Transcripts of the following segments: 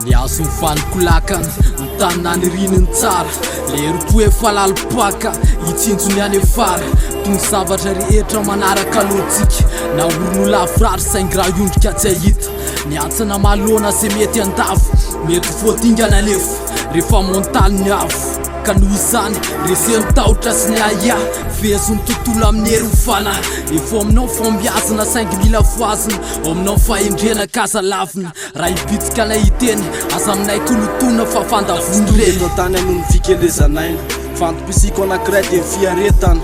Niaso mifanikolakana mitany nirininy tsara le ropo efa lalopaka itsinjony any afara tony zavatra rehetra manaraka lôjika na orono lavrary saingy raha iondrika tsy ahita niatsana malona se mety andafo mety voatingana lefo rehefa montaly ny avo ka noho izany reseny tahotra sy ny aia vezony tontolo amin'ny hery mifana efa aminao fambiazana saingy mila foazina aminao fahendrena kazalavina raha ibitsika na hiteny aza aminay tolotona fa fandavony reny tany anoho ny fikelezanaina fantompisiko anankiray dia fiaretana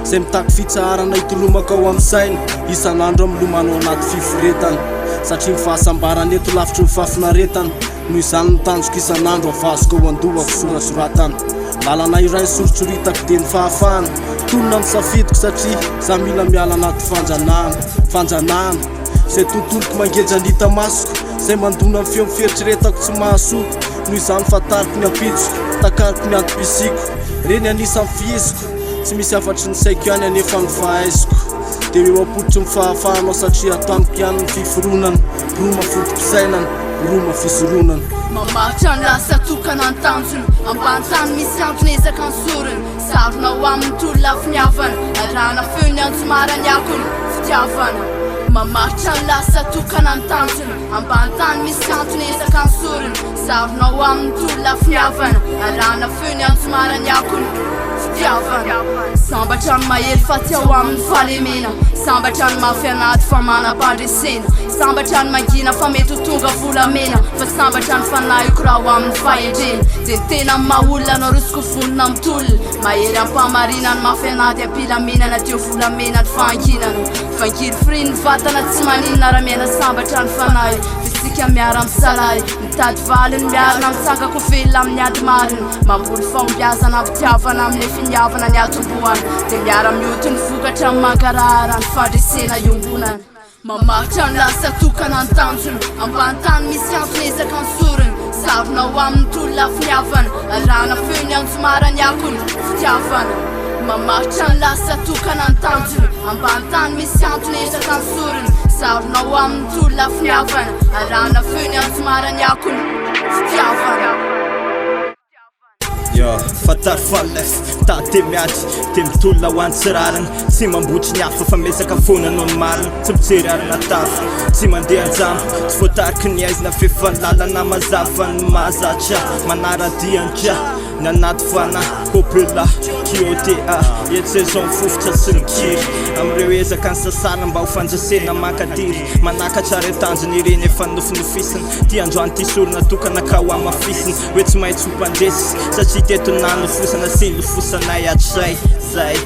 zay mitaky fitsaharana hitolomaka ao amin'ny saina isan'andro amilomanao anaty fiforetana satria mifahasambarana eto lavitry ny fafinaretana noho izany nitanjoko isan'andro avazoko ao andohako sorasoratana lalana iray soritsoritako dia ny fahafahana tonona misafidiko satria za mila miala anaty fanjanahana zay tontoloko mangenjanita masoko zay mandona ny feo mifieritreretako tsy mahasoa noho izany fatariko ny ampitsoko takariko ny antom-pisiko reny anisa mifihiziko tsy misy afatry ny saiko ihany anefa ny fahaiziko dia eo apototry mifahafahanao satria atamiko ihany ny fiforonana roma fotom-pisainana roma fisoronana Mamaritra ny lasa tokana ny tanjona ambantany misy antony ezaka ny sorony sarona ho amin'ny tolo lafiniavana arahana feo ny antsomara ny akony fitiavana mamaritra ny lasa tokana ny tanjona ambantany misy antony ezaka ny sorony sarona ho amin'ny tolo lafiniavana arahana feo ny antsomara ny akony fitiavana sambatra ny mahely fa ty ao amin'ny falemena sambatra ny mafy anaty fa manam-pandresena sambatra ny mangina fa mety ho tonga volamena fa sambatra ny fanahiko raha ho amin'ny fahendrena dia ny tena maolona anao rosoko vonona amin'ny tolona mahery ampamarina ny mafy anaty ampilaminana teo volamena ny fahankinana fankiry fri ny vatana tsy maninona raha miaina sambatra ny fanahy fisika miara misalary mitady valiny miarina mitsangako velona amin'ny ady marina mamboly fahombiazana mpitiavana amin'ny finiavana ny atomboana dia miara mioty ny vokatra amin'ny mankarahara ny fandresena iombonana mamaritra ny lasa tokana ny tanjona ambantany misy antony ezaka ny sorony sarona ho amin'ny tolo lafiniavana arahana feo ny antsomara ny akony fitiavana mamaritra ny lasa tokana ny tanjona ambantany misy antony ezaka ny sorony sarona ho amin'ny tolo lafiniavana arahana feo ny antsomara ny akony fitiavana fatary falef tate miady dia mitolona ho any tsy rarana tsy mambotry ny hafa fa mesaka fona no ny marina tsy mijery arina tafa tsy mandeha anjambo tsy voatariky ny aizina fefa lalana mazava ny mahazatra manaradiandra ny anaty fana kopela kiodea etsezon fofotra sy mikiry amin'ireo ezaka ny sasana mba ho fanjasena mankadiry manakatra retanjony ireny efa nofinofisina ty androany ty sorona tokana ka ho amafisina hoe tsy maintsy ho mpandresy satria tetonano fosana sy lofosanay atray zay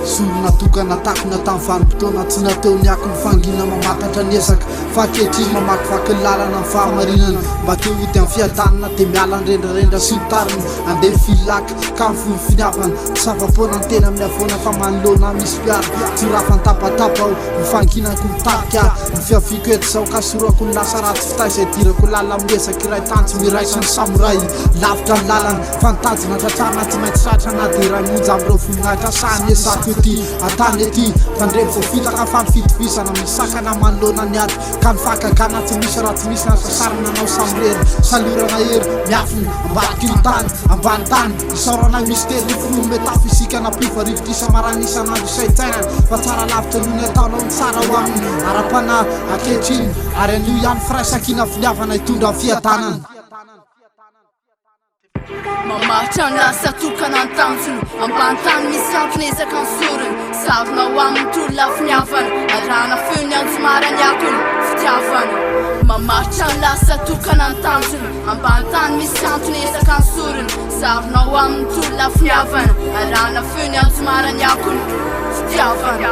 sorona tokana takona tamin'ny vanim-potoana tsy nateo ny ako mifangina mamatatra ny ezaka fa kehitriny mamakivaky ny lalana ny fahamarinana mba te ody amin'ny fiadanana dia miala ny rendrarendra sy mitariny andeha filaka ka mifono finiavana savapoana ny tena amin'ny avoana fa manoloana misy piara tsy raha fantapatapa ao mifanginako mitarika ny fiaviko eto zao ka sorako ny lasa ratsy fitay izay dirako lala miezaka iray tantsy miraisa ny samoray lavitra ny lalana fantajina tratrarina tsy maintsy tratra na dia raha monja amin'ireo voninahitra sahany esako ety atany ety fandreny voafitaka fa mifitovisana misakana manoloana ny ady ka mifakagana tsy misy raha tsy misy na sasarana anao samirery salorana hery miafiny ambaraky ny tany ambany tany isaorana misy telo folo metafisika na mpivarivitra isamarana isan'andro isaitsainana fa tsara lavitra noho ny ataonao ny tsara ho aminy ara-pana ankehitriny ary anio ihany firaisakina filiavana hitondra amin'ny fiadanana mamaritra ny lasa tokana ny tanjona ambantany misy antony ezaka ny sorony sarona ho amin'ny tolo lafiniavana arahana feo ny antsomara ny akony fitiavana mamaritra ny lasa tokana ny tanjona ambantany misy antony ezaka ny sorony sarona ho amin'ny tolo lafiniavana arahana feo ny antsomara ny akony fitiavana